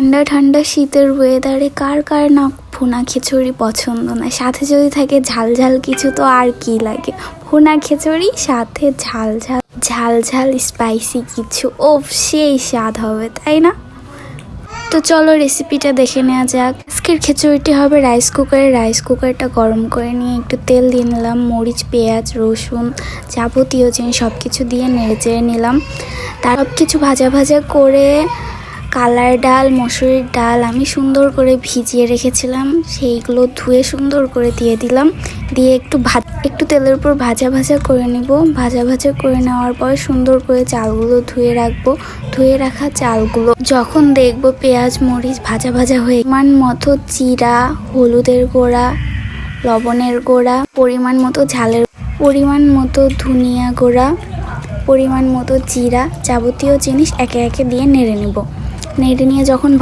ঠান্ডা ঠান্ডা শীতের ওয়েদারে কার কার না ভুনা খিচুড়ি পছন্দ না, সাথে যদি থাকে ঝাল ঝাল কিছু তো আর কি লাগে। ভুনা খিচুড়ি সাথে ঝাল ঝাল ঝাল ঝাল স্পাইসি কিছু, ও সেই স্বাদ হবে, তাই না? তো চলো রেসিপিটা দেখে নেওয়া যাক। আজকের খিচুড়িটি হবে রাইস কুকারে। রাইস কুকারটা গরম করে নিয়ে একটু তেল দিয়ে নিলাম, মরিচ, পেঁয়াজ, রসুন, যাবতীয় জিনিস সব কিছু দিয়ে নেড়ে চেড়ে নিলাম। তার সব কিছু ভাজা ভাজা করে কালার ডাল, মসুরির ডাল আমি সুন্দর করে ভিজিয়ে রেখেছিলাম, সেইগুলো ধুয়ে সুন্দর করে দিয়ে দিলাম। দিয়ে একটু তেলের উপর ভাজা ভাজা করে নিব। ভাজা ভাজা করে নেওয়ার পর সুন্দর করে চালগুলো ধুয়ে রাখবো। ধুয়ে রাখা চালগুলো যখন দেখবো পেঁয়াজ মরিচ ভাজা ভাজা হয়ে, পরিমাণ মতো জিরা, হলুদের গুঁড়া, লবণের গুঁড়া, পরিমাণ মতো ঝালের, পরিমাণ মতো ধনিয়া গুঁড়া, পরিমাণ মতো জিরা, যাবতীয় জিনিস একে একে দিয়ে নেড়ে নেব। নেড়ে নিয়ে যখন